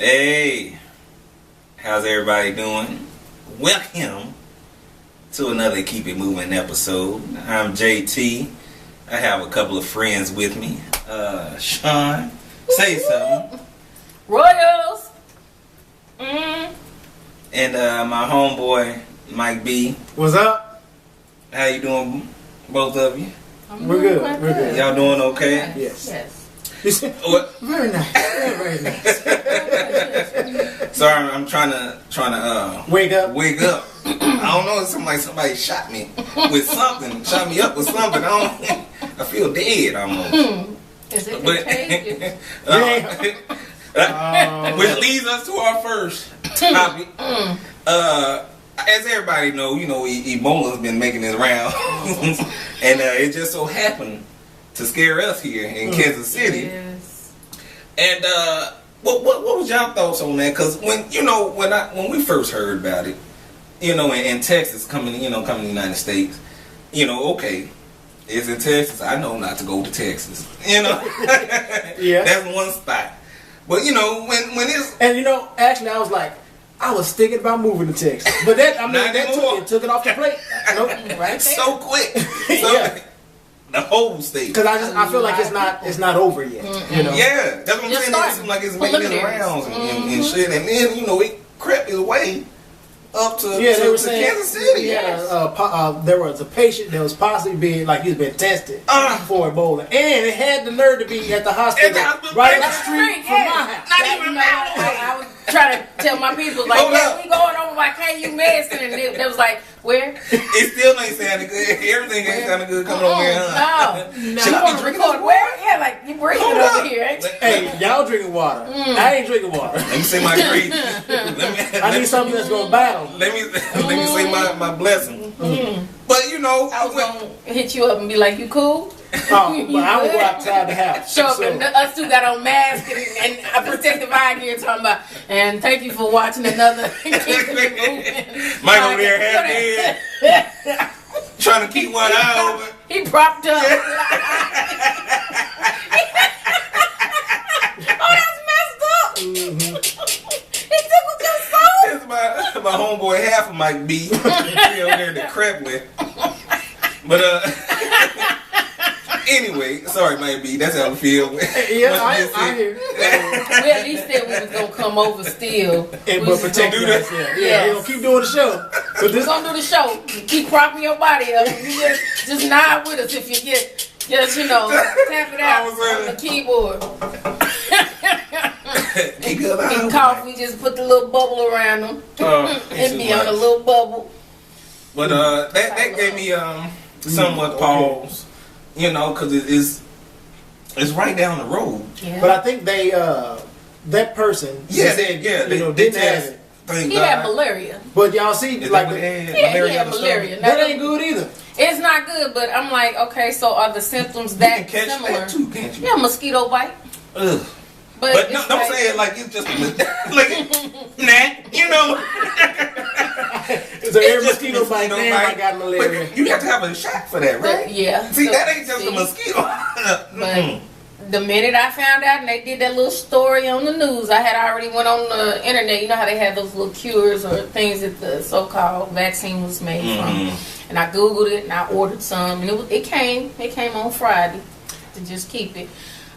Hey, how's everybody doing? Welcome to another Keep It Moving episode. I'm JT. I have a couple of friends with me. Sean, say something. Royals. And my homeboy, Mike B. What's up? How you doing, both of you? We're good. We're good. Y'all doing okay? Yes. What? Very nice. Very nice. Sorry, I'm trying to Wake up. I don't know. It's somebody shot me with something. Shot me up with something. I feel dead almost. Is it But which leads us to our first topic. As everybody know, Ebola's been making its rounds, and it just so happened to scare us here in Kansas City. Yes. And what was y'all thoughts on that? Because when we first heard about it, in Texas coming to the United States, okay, it's in Texas. I know not to go to Texas. Yeah. That's one spot. But when it's actually, I was thinking about moving to Texas, but that took it off the plate. Nope. Right there. So quick. Yeah. The whole state. Because I feel like it's not over yet. Yeah, that's what I'm saying. It seems like it's making its rounds and shit, and then it crept its way up to they were saying Kansas City. There was a patient that was possibly being he's been tested for Ebola, and it had the nerve to be at the hospital right up the street from my house. I was trying to tell my people we going over by KU medicine, and they was like, where? It still ain't sounding good. Everything ain't sounding good coming over here. No. Should I be drinking water? Where? Yeah, you bringing it over here, ain't you? Hey, y'all drinking water. I ain't drinking water. Let me say my grace. I need something that's gonna battle. Let me say my blessing. But I was gonna hit you up and be like, you cool? Oh, but I would go outside the house. Show up and us two got on masks and a protective eye gear talking about, and thank you for watching another Keep It Moving. Mike over there half dead. Trying to keep one eye open. He propped up. Oh, that's messed up. He tickled your soul. This is my homeboy half of Mike B. He over there to crap with. But anyway, sorry, Mike B. That's how I feel. Yeah, I hear. We at least said we was gonna come over still. But protect you. Yeah, you gonna keep doing the show. But We're gonna do the show. Keep propping your body up. You just nod with us if you get tap it out on the keyboard. And cough, we just put the little bubble around them. And be on a little bubble. But that gave me somewhat pause. Because it's right down the road. Yeah. But I think they that person didn't have it. He had malaria. But y'all see, he had malaria. That ain't good either. It's not good, but I'm like, okay, so are the symptoms that catch similar? That too, can't you? Yeah, mosquito bite. Ugh. But no, don't say it like it's just So every mosquito bite, I got malaria. But you have to have a shot for that, right? Yeah. See, that ain't just a mosquito. But the minute I found out and they did that little story on the news, I had already went on the internet. You know how they have those little cures or things that the so-called vaccine was made from. And I Googled it and I ordered some. And it came on Friday to just keep it.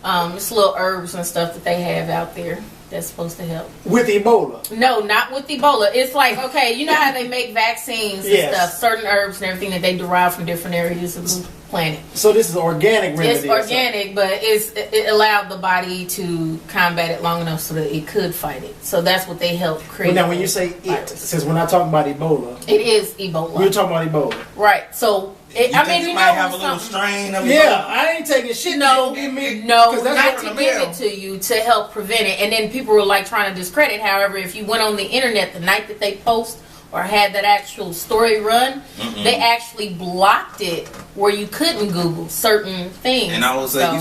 It's little herbs and stuff that they have out there that's supposed to help. With Ebola? No, not with Ebola. It's like, okay, you know how they make vaccines and stuff, certain herbs and everything that they derive from different areas of the planet. So this is organic remedy? It's organic, but it allowed the body to combat it long enough so that it could fight it. So that's what they help create. Well, now when you say it, since we're not talking about Ebola. It is Ebola. You're talking about Ebola. Right. So you might have a little strain of Ebola? Yeah, I ain't taking shit. No, not to give it to you, to help prevent it. And then people were like trying to discredit. However, if you went on the internet the night that they post or had that actual story run, they actually blocked it where you couldn't Google certain things. And all of a sudden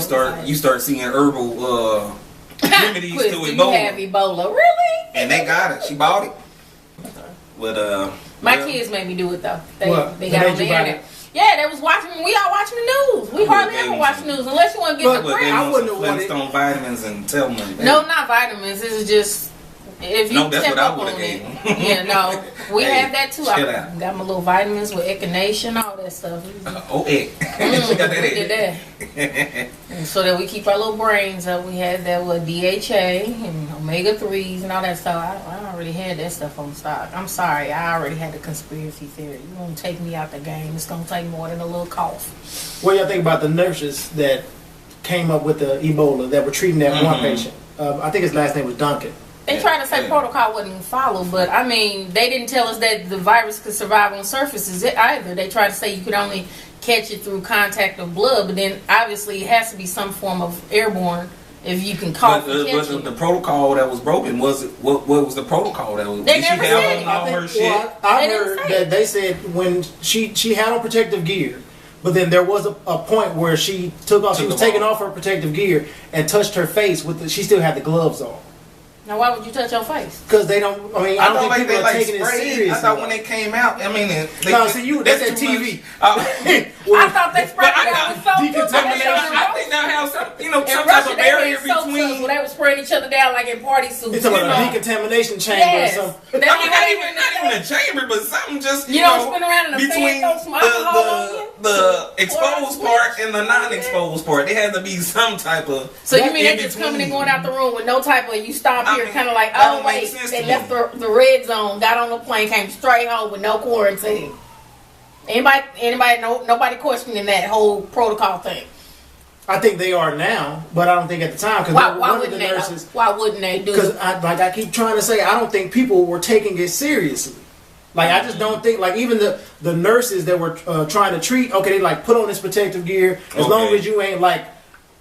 you start seeing herbal remedies to Ebola. You have Ebola, really? And they got it. She bought it. But my kids made me do it though. They got on the internet. Yeah, they was watching. We all watching the news. We hardly ever watch the news unless you want to get the print. I wouldn't have wanted Flintstone vitamins and tell them. No, not vitamins. This is just if you that's step what I up would on have it, gave him. yeah, no, we Hey, have that too. chill I out. got my little vitamins with echinacea, all that stuff. She got that We did egg. that. And so that we keep our little brains up. We had that with DHA and omega-3s and all that stuff. I already had that stuff on stock. I'm sorry, I already had the conspiracy theory. You won't take me out the game. It's gonna take more than a little cough. What do y'all think about the nurses that came up with the Ebola that were treating that one patient? I think his last name was Duncan. They tried to say protocol wasn't followed, but I mean, they didn't tell us that the virus could survive on surfaces either. They tried to say you could only catch it through contact of blood, but then obviously it has to be some form of airborne if you can cough and catch it. The protocol that was broken was what was the protocol that was? They did she never have said on it. all her shit? I They didn't heard say that it. they said when she had on protective gear, but then there was a point where she took off. She was taking off her protective gear and touched her face with the. She still had the gloves on. Now, why would you touch your face? Because they don't. I mean, I don't think people are taking it seriously. I thought when they came out, I mean, that's that TV. I thought they sprayed it down with soap too. Decontamination. I think that has some, some In type Russia, of they barrier had soap suds between. where they would spraying each other down like in party suits. It's about a decontamination chamber Yes. or something. They I don't mean, have not even a chamber, but something just You don't spin around in a fan, between throw some alcohol on you? the exposed part and the non-exposed part. There has to be some type of. So you mean in they just between. coming and going out the room with no type of, you stop I here mean, kind of like, that oh don't make wait, sense they to left me. the red zone, got on the plane, came straight home with no quarantine. Anybody, nobody questioning that whole protocol thing. I think they are now, but I don't think at the time because Why one of wouldn't the they? nurses. Why wouldn't they do Because it? I keep trying to say, I don't think people were taking it seriously. Like I just don't think, like even the nurses that were trying to treat, okay, they like put on this protective gear as long as you ain't like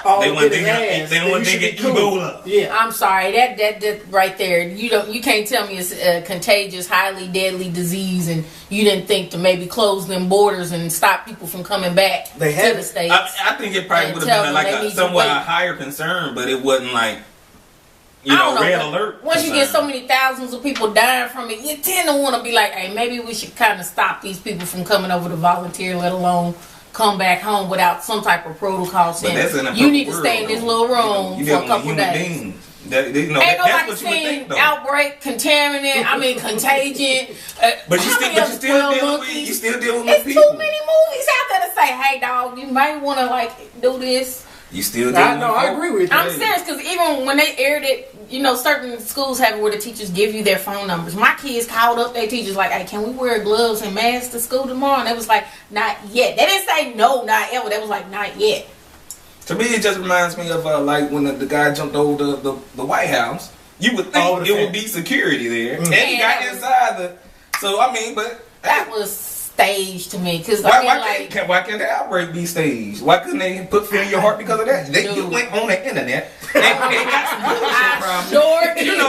all They up wasn't in his thinking- ass. they then wasn't you should be thinking Ebola. Yeah, I'm sorry, that right there, you can't tell me it's a contagious, highly deadly disease, and you didn't think to maybe close them borders and stop people from coming back They to haven't. the States. I think it probably And would tell have been them like they a need to somewhat wait. higher concern, but it wasn't like I don't know, red but alert. Once you get so concern. many thousands of people dying from it, you tend to want to be like, hey, maybe we should kind of stop these people from coming over to volunteer, let alone come back home without some type of protocol But saying that's in a you need to perfect stay in world, this little room you for a dealing with couple human days. beings. That, Ain't that's nobody what you would seen think, though. outbreak, contaminant, I mean contagion. But how you still, many but of you the still 12 dealing monkeys? with, you still dealing It's with people. too many movies out there to say, hey dog, you might want to like do this. You still dealing I know. with I folk. agree with you. I'm serious because even when they aired it, certain schools have it where the teachers give you their phone numbers. My kids called up their teachers like, hey, can we wear gloves and masks to school tomorrow? And they was like, not yet. They didn't say no, not ever. They was like, not yet. To me, it just reminds me of like when the guy jumped over the White House. You would think it would be security there, and he got inside the. So I mean, but That was staged to me because why can't the outbreak be staged? Why couldn't they put fear in your heart because of that? You went on the internet and got some bullshit from sure did.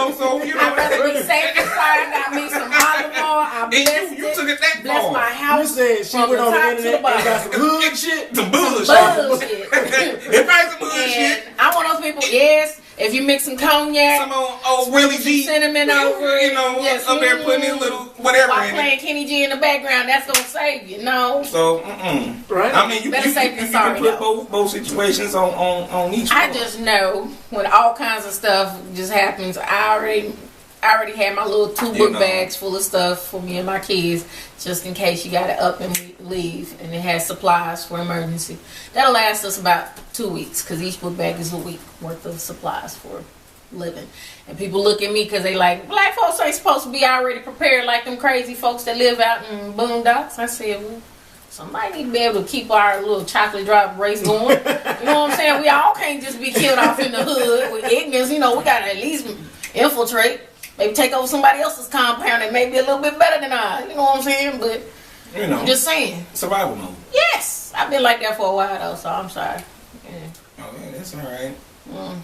I'd rather be safe and sorry. Got me some olive oil. I blessed you took it that blessed far. my You house. said she from went the on the top to internet the and got bottom. some hood shit. Some bullshit. Bullshit. It probably some bullshit. And I'm one of those people. Yes, if you mix some cognac, Some old Willie some G, cinnamon over it, yes, up there putting in little whatever while in it. playing Kenny G in the background, that's gonna save you. No, So, Right? I mean, you Better safe than can sorry, put though. both situations on each. I one. just know when all kinds of stuff just happens. I already had my little 2 book bags full of stuff for me and my kids, just in case you got to up and leave, and it has supplies for emergency. That'll last us about 2 weeks because each book bag is a week worth of supplies for living. And people look at me because they like, black folks ain't supposed to be already prepared like them crazy folks that live out in boondocks. I said, well, somebody need to be able to keep our little chocolate drop race going. You know what I'm saying? We all can't just be killed off in the hood with ignorance. We got to at least infiltrate. Maybe take over somebody else's compound that may be a little bit better than ours. You know what I'm saying? But I'm just saying. Survival mode. Yes. I've been like that for a while though, so I'm sorry. Yeah. Oh yeah, that's all right. Mm.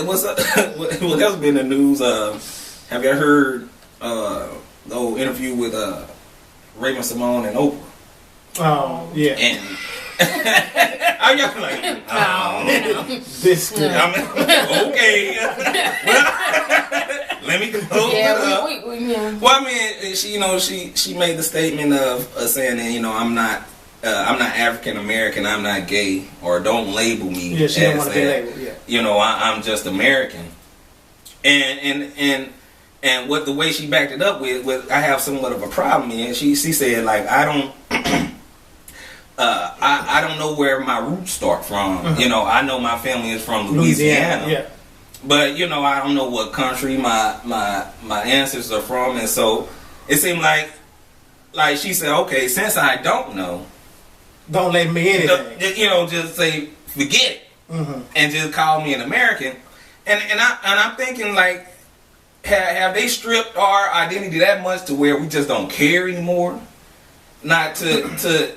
What else been in the news? Have you heard the old interview with Raven-Symone and Oprah? Oh, yeah. And I'm just like, This okay. Let me close it up. Yeah. Well, I mean, she made the statement of saying that I'm not African American, I'm not gay, or don't label me Yeah, she as don't want to be that. labeled. Yeah. I'm just American. And what the way she backed it up with I have somewhat of a problem in. She said like I don't know where my roots start from. Mm-hmm. You know, I know my family is from Louisiana. Yeah. But you know, I don't know what country my ancestors are from, and so it seemed like she said, okay, since I don't know, don't let me anything. You know, just say forget it, and just call me an American. And I'm thinking like, have they stripped our identity that much to where we just don't care anymore? Not to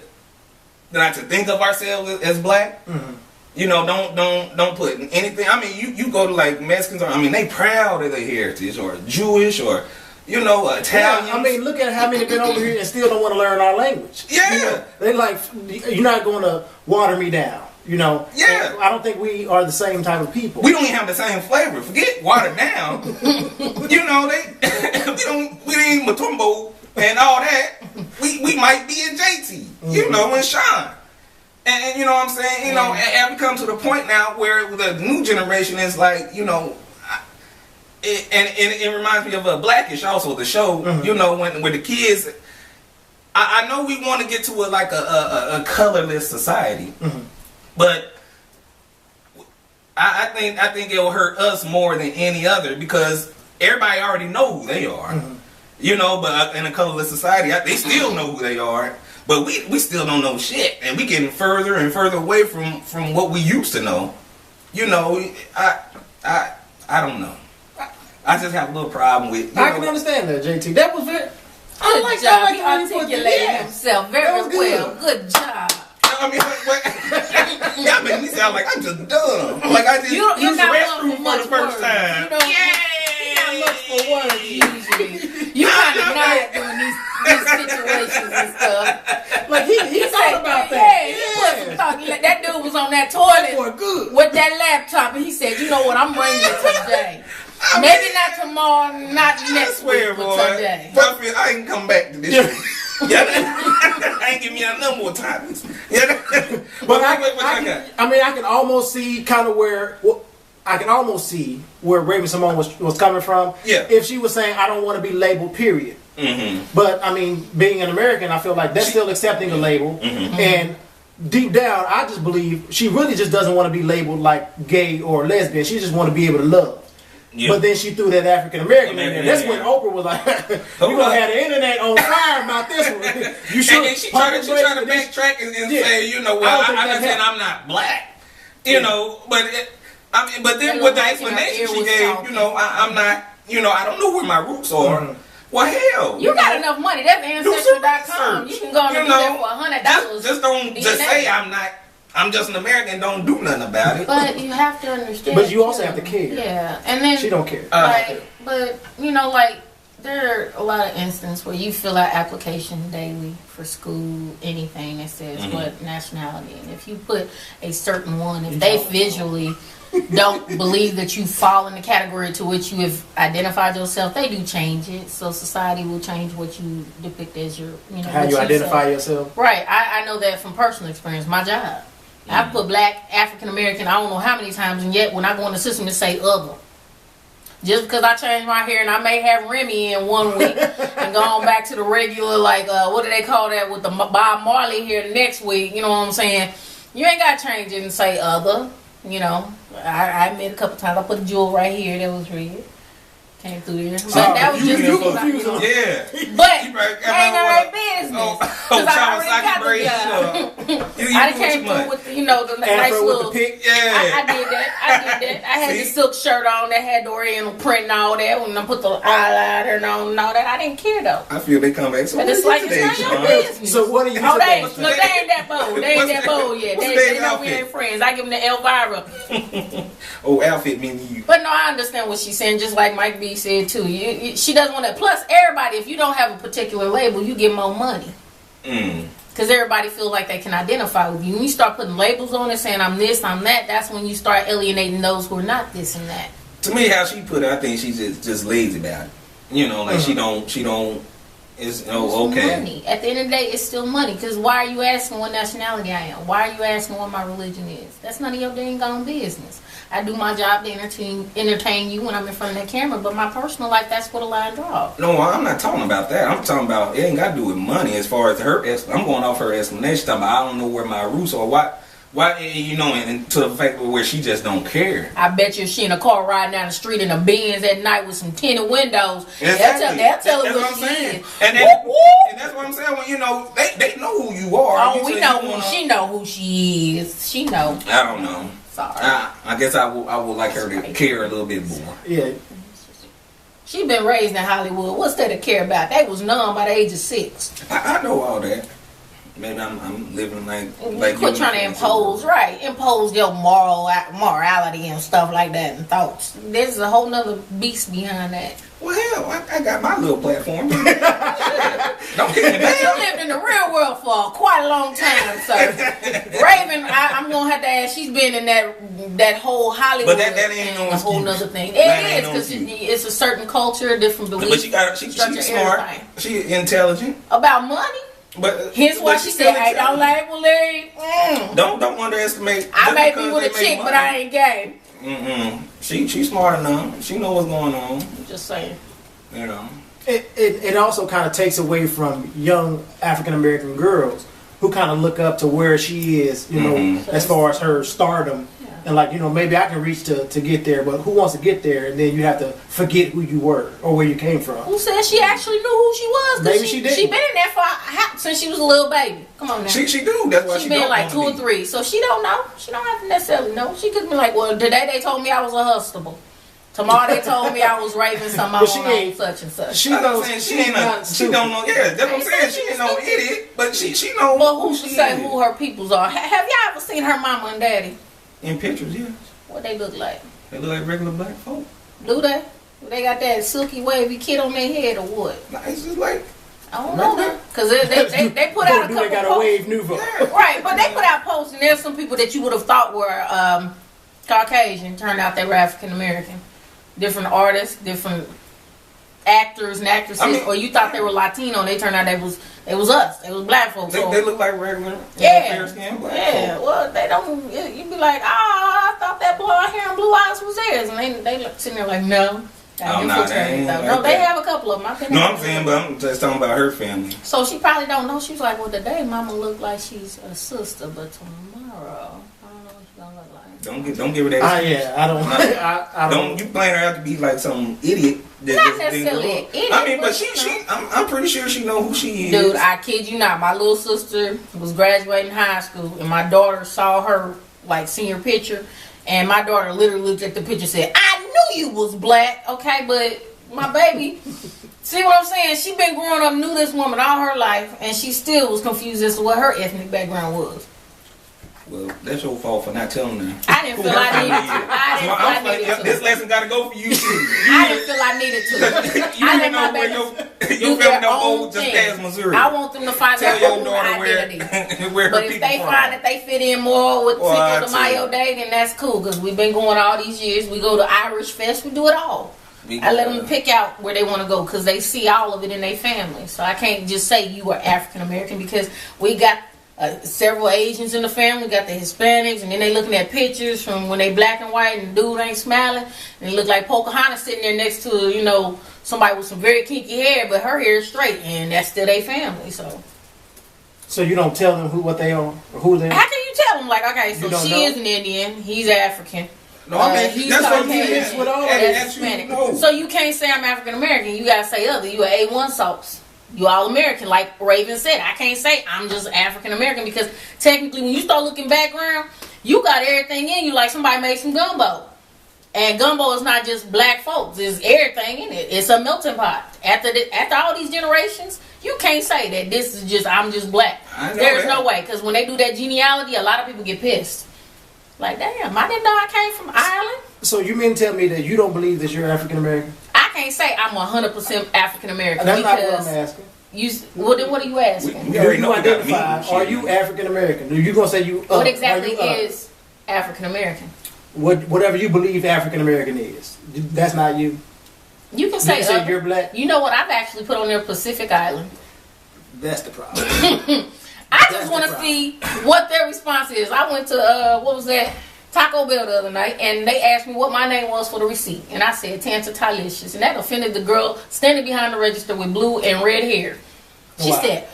think of ourselves as black. You know, don't put anything. I mean, you go to like Mexicans, I mean, they proud of their heritage, or Jewish, or you know, Italian. Yeah, I mean, look at how many been over here and still don't want to learn our language. Yeah, you know, they like, you're not going to water me down. You know, yeah. I don't think we are the same type of people. We don't even have the same flavor. Forget watered down. You know, we ain't Matumbo and all that. We might be in JT. You know, and Sean. And you know what I'm saying? You know, and we come to the point now where the new generation is like, you know, it reminds me of Blackish also, the show, you know, when the kids, I know we want to get to a colorless society, but I think it will hurt us more than any other because everybody already know who they are, you know, but in a colorless society, they still know who they are. But we still don't know shit, and we getting further and further away from what we used to know. You know, I don't know. I just have a little problem with. I can understand that, JT. That was very. Good job. He articulated himself very well. Good job. I mean, y'all make me sound like I'm just dumb. Like I just used the restroom for the first time. You look for words usually. You kind of not doing these situations and stuff. Like he thought about that. He put some thought. That dude was on that toilet with that laptop, and he said, "You know what? I'm bringing it today. Maybe not tomorrow, not next week, but today." I ain't come back to this. I ain't give me no more time. But I can almost see kind of where. I can almost see where Raven-Symone was coming from. Yeah. If she was saying, I don't want to be labeled, period. But, I mean, being an American, I feel like that's still accepting a label. And deep down, I just believe she really just doesn't want to be labeled like gay or lesbian. She just want to be able to love. Yeah. But then she threw that African American in there. That's when Oprah was like, "We're gonna have the internet on fire about this one." You should. And she tried to backtrack and say, you know, well, I said I'm not black, you know, but. But then with the explanation she gave, you know, I'm not, you know, I don't know where my roots are. Well, hell. You got enough money. That's Ancestry.com. You can go and do that for $100. Just don't just say I'm just an American. Don't do nothing about it. But you have to understand. But you also have to care. Yeah, and then she don't care. But you know, like there are a lot of instances where you fill out application daily for school, anything that says what nationality, and if you put a certain one, if they visually don't believe that you fall in the category to which you have identified yourself, they do change it. So society will change what you depict as your, you know, how you identify yourself. Right. I know that from personal experience. My job, I put black, African American, I don't know how many times, and yet when I go in the system, it say other. Just because I changed my hair and I may have Remy in 1 week and go on back to the regular, like what do they call that with the Bob Marley here the next week? You know what I'm saying? You ain't got to change it and say other. You know, I admit a couple times I put a jewel right here that was red. Came through there. But that was just confusing. Yeah. But ain't none of their business. Because I already got the job. I came through with, you know, the nice little. I did that. I had the silk shirt on that had the oriental print and all that. When I put the eyeliner on and all that, I didn't care though. I feel they come back. So but it's like it's not your business. So what are you? Oh, they ain't that bold. They ain't that bold yet. They know we ain't friends. I give them the Elvira. Outfit meaning you. But no, I understand what she's saying. Just like Mike B said too. She doesn't want that. Plus, everybody, if you don't have a particular label, you get more money. Because everybody feels like they can identify with you. When you start putting labels on it, saying I'm this, I'm that, that's when you start alienating those who are not this and that. To me, how she put it, I think she's just lazy about it. You know, like she don't It's It's okay. money. At the end of the day, it's still money. Because why are you asking what nationality I am? Why are you asking what my religion is? That's none of your dang gone business. I do my job to entertain you when I'm in front of that camera, but my personal life, that's what a line draw. No, I'm not talking about that. I'm talking about it ain't got to do with money. As far as her, I'm going off her explanation. Talking about I don't know where my roots are. Why, and to the fact where she just don't care. I bet you if she in a car riding down the street in a Benz at night with some tinted windows, Exactly. they'll tell her That's what I'm she saying. is. And that's what I'm saying. When they know who you are. Oh, we know who she know who she is. She know. I don't know. Sorry. I guess I would like her to care a little bit more. Yeah. She been raised in Hollywood. What's there to care about? They was numb by the age of 6. I know all that. Maybe I'm living like Quit trying to impose, right? Impose your morality and stuff like that and thoughts. There's a whole nother beast behind that. Well, hell, I got my little platform. Don't kick me But you down. lived in the real world for quite a long time, sir. Raven, I'm gonna have to ask. She's been in that whole Hollywood, But that ain't no a whole excuse. nother thing. That It ain't is no because excuse. it's a certain culture, different beliefs. But she's smart. everything. She intelligent. About money. But Hence why but she she's said, still "I don't intelligent. like Willie." Don't underestimate. I just may because be with they a make chick, money. but I ain't gay. She's smart enough. She know what's going on. I'm just saying. You know. It also kind of takes away from young African American girls who kind of look up to where she is, as far as her stardom. Yeah. And like, maybe I can reach to get there, but who wants to get there? And then you have to forget who you were or where you came from. Who said she actually knew who she was? 'Cause Maybe she did. She been in there since she was a little baby. Come on now. She do. That's why She she been don't like wanna 2 or be. 3, so she don't know. She don't have to necessarily know. She could be like, well, today they told me I was a hustable. Tomorrow they told me I was Raven-Symone But she on ain't- such and such. She I'm knows. not saying she she's ain't not she stupid. don't know. Yeah, that's what I'm I saying. ain't She saying ain't no she was idiot, but she know But who who's she to say is. who her peoples are? Have y'all ever seen her mama and daddy? In pictures, yeah. What they look like? They look like regular black folk. Do they? Do they got that silky wavy kid on their head or what? Like, it's just like I don't know that. Because they put out a Do couple they got a posts. wave nouveau? Right, but they put out posts, and there's some people that you would have thought were Caucasian. Turned out they were African American. Different artists, different actors and actresses, or you thought they were Latino. They turned out they was us. They was black folks. they So, look like regular, yeah, fair skin black yeah. folk. Well, they don't. You'd be like, I thought that blonde hair and blue eyes was theirs, and they look sitting there like, no. Oh, no, they ain't like No, they that. have a couple of them. No, I'm saying, but I'm just talking about her family. So she probably don't know. She's like, well, today mama look like she's a sister, but tomorrow, I don't know what she's gonna look like. Don't give her that. Yeah, I don't. I don't. Don't you plan her out to be like some idiot? That Not just didn't necessarily grow an up. idiot, I mean, but but I'm pretty sure she know who she is. Dude, I kid you not. My little sister was graduating high school, and my daughter saw her like senior picture, and my daughter literally looked at the picture and said, "I knew you was black." Okay, but my baby, see what I'm saying? She been growing up, knew this woman all her life, and she still was confused as to what her ethnic background was. Well, that's your fault for not telling her. I didn't feel I needed to. I didn't feel I needed to. This lesson got to go for you too. I didn't feel I needed to. You I didn't let my know where babies your do their family don't own go just thing. past Missouri. I want them to find Tell their your own daughter identity. where her But if people they from. find that they fit in more with Well, Cinco de I'd Mayo say- Day, then that's cool. Because we've been going all these years. We go to Irish Fest. We do it all. I let them pick out where they want to go because they see all of it in their family. So I can't just say you are African American because we got several Asians in the family, got the Hispanics, and then they looking at pictures from when they black and white and the dude ain't smiling, and it look like Pocahontas sitting there next to somebody with some very kinky hair, but her hair is straight, and that's still their family. So you don't tell them what they are or who they are. how can you tell them like, okay, so You don't she know? is an Indian, he's African. No, I mean, He's that's what I'm Caucasian, saying. with all that's that. That's you Hispanic. know. So you can't say I'm African American. You gotta say other. You a A1 sauce. You all American, like Raven said. I can't say I'm just African American because technically, when you start looking background, you got everything in you. Like somebody made some gumbo, and gumbo is not just black folks. It's everything in it. It's a melting pot. After all these generations, you can't say that this is just I'm just black. I know There's that. no way because when they do that genealogy, a lot of people get pissed. Like, damn, I didn't know I came from Ireland. So you mean to tell me that you don't believe that you're African American? I can't say I'm 100% African American That's not what because I'm asking. what are you asking? We already Do know you we got identify? meat and Are shit. you African American? Are you gonna say you? What exactly are you, is African American? whatever you believe African American is? That's not you. You can say other. You're black. You know what? I've actually put on there Pacific Island. That's the problem. I just want to see what their response is. I went to what was that? Taco Bell the other night, and they asked me what my name was for the receipt, and I said Tanta Talicious, and that offended the girl standing behind the register with blue and red hair. She said,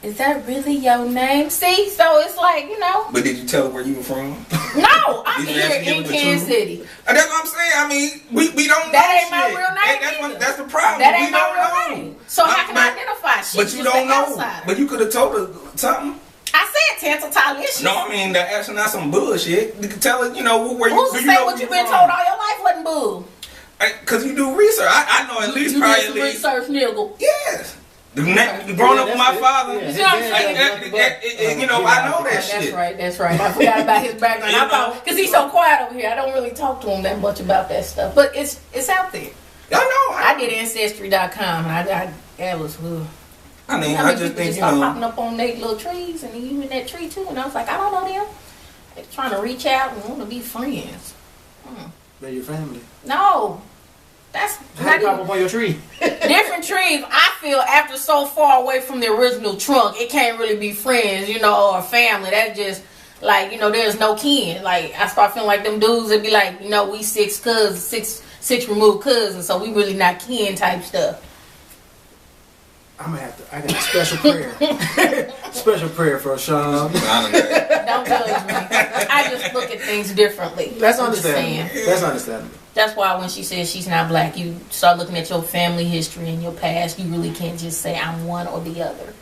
"Is that really your name?" See, so it's like, you know. But did you tell her where you were from? No, I'm here in Kansas City. That's what I'm saying. I mean, we don't. That ain't my real name. That's the problem. That ain't my real name. So how can I identify? But you don't know. But you could have told her something. I said Tanta Talicious. No, I mean, they're asking out some bullshit. You can tell her, you know, where Who's to say what you've been told all your life wasn't bull? Because you do research. I know at least you probably did some research, nigga. Yes. Growing up with my father, you know, I know that shit. That's right. I forgot about his background. I thought, because he's so quiet over here, I don't really talk to him that much about that stuff. But it's out there. I know. I did Ancestry.com, and that was good. I mean, I just think, you know, popping up on their little trees, and you in that tree too, and I was like, I don't know them. They're trying to reach out and want to be friends. They're your family. No, that's not pop up on your tree. Different trees. I feel after so far away from the original trunk, it can't really be friends, you know, or family. That's just like, you know, there's no kin. Like I start feeling like them dudes that be like, you know, we six removed cousins, so we really not kin type stuff. I'm gonna have to. I got a special prayer. Special prayer for Sean. Don't judge me. I just look at things differently. That's understandable. That's understandable. That's why when she says she's not black, you start looking at your family history and your past. You really can't just say I'm one or the other.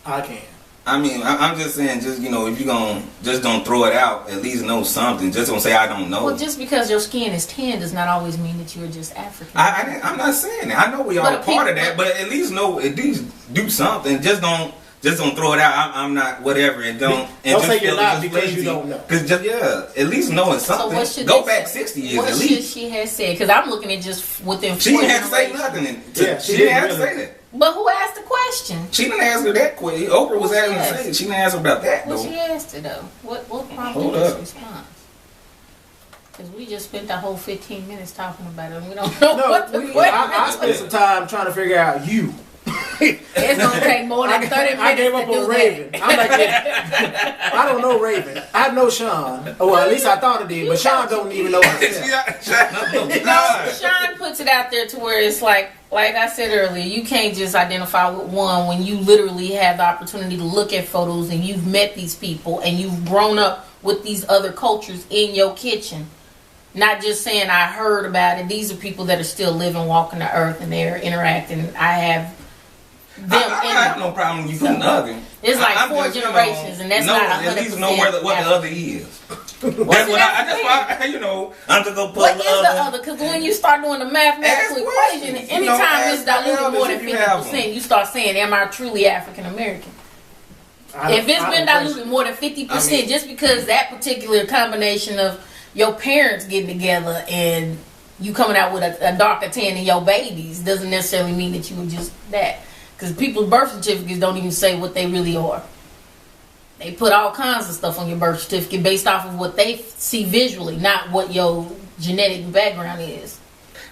I can. I mean, I'm just saying, just, you know, if you're going to just don't throw it out, at least know something. Just don't say I don't know. Well, just because your skin is tan does not always mean that you're just African. I'm not saying that. I know we all part of that, but at least do something. Just don't throw it out. I'm not whatever, and don't say you're not because you don't know. Because at least knowing something. So go back 60 years at least. What should she have said? Because I'm looking at just within. She didn't have to say nothing. She didn't have to say that. But who asked the question? She didn't ask her that question. Oprah was asking to say it. She didn't ask her about that, though. Well, she asked it, though. What prompted this response? Because we just spent the whole 15 minutes talking about it, and we don't know what the question I spent some time trying to figure out you. It's going to take more than 30 minutes. I gave up on Raven. I'm like, I don't know Raven. I know Sean. Well, at least I thought it did, but Sean don't even know himself. Sean puts it out there to where it's like I said earlier, you can't just identify with one when you literally have the opportunity to look at photos and you've met these people and you've grown up with these other cultures in your kitchen. Not just saying I heard about it. These are people that are still living, walking the earth, and they're interacting. I have them. I have no problem with you putting the other. It's like four generations, and that's not 100%. At least know what the other is. That's why I'm just gonna put what is the other? Because when you start doing the mathematical equation, anytime it's diluted more than 50%, you start saying, "Am I truly African American?" If it's been diluted more than 50%, just because that particular combination of your parents getting together and you coming out with a darker tan than your babies doesn't necessarily mean that you were just that. Because people's birth certificates don't even say what they really are. They put all kinds of stuff on your birth certificate based off of what they see visually, not what your genetic background is.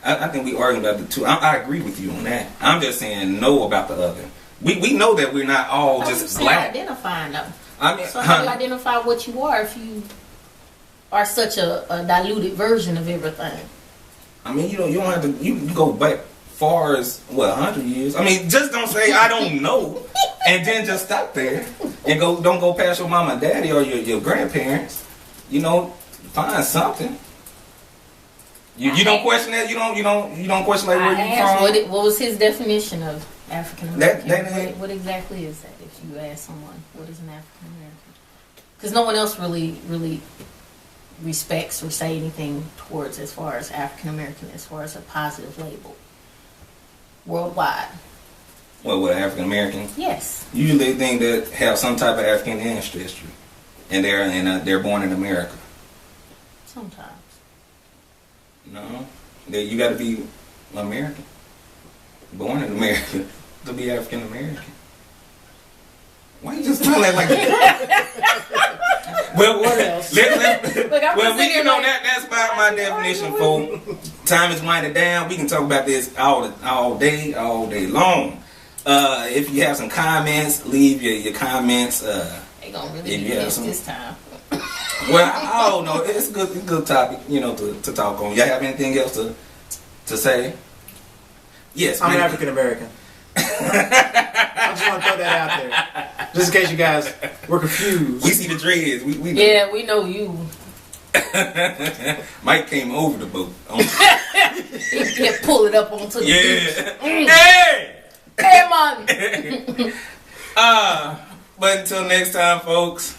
I think we arguing about the two. I agree with you on that. I'm just saying no about the other. We know that we're not all just black. Identifying though. I mean, so how do you identify what you are if you are such a diluted version of everything? I mean, you don't have to. You can go back far as 100 years. I mean, just don't say I don't know, and then just stop there and don't go past your mama and daddy or your grandparents. You know, find something. You don't question that. You don't question like where you from. What was his definition of African American? What exactly is that? If you ask someone, what is an African American? Because no one else really respects or say anything towards as far as African American, as far as a positive label worldwide. What African American? Yes. Usually they think that have some type of African ancestry, and they're born in America. Sometimes. No, you got to be American, born in America to be African American. Why you just telling that like that? Well, what else? That's my definition, folks. time is winding down. We can talk about this all day long. If you have some comments, leave your comments. They gonna really do this time. Well, I don't know. It's a good topic, to talk on. Y'all have anything else to say? Yes, I'm African American. I just want to throw that out there, just in case you guys were confused. We see the dreads. We know. Yeah, we know you. Mike came over the boat. He can't pull it up onto the beach. Hey, man. But until next time, folks.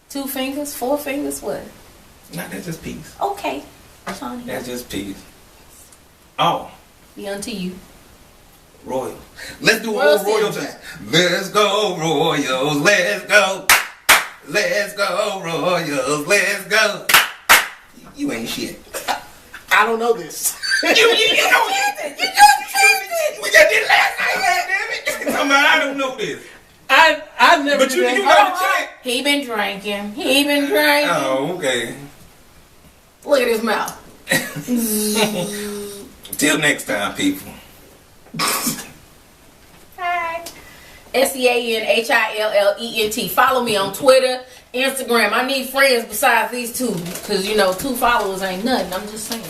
2 fingers, 4 fingers, what? Nah, that's just peace. Okay. Shawnee. That's just peace. Oh. Be unto you. Royal. Let's do a whole Royal thing. Let's go, Royals. Let's go. Let's go, Royals. Let's go. You ain't shit. I don't know this. You know it. We just did it last night, damn it. I don't know this. I never. But you know the check. He been drinking. Oh, okay. Look at his mouth. Till next time, people. Hi. SeanHillent. Follow me on Twitter, Instagram. I need friends besides these 2, because 2 followers ain't nothing. I'm just saying.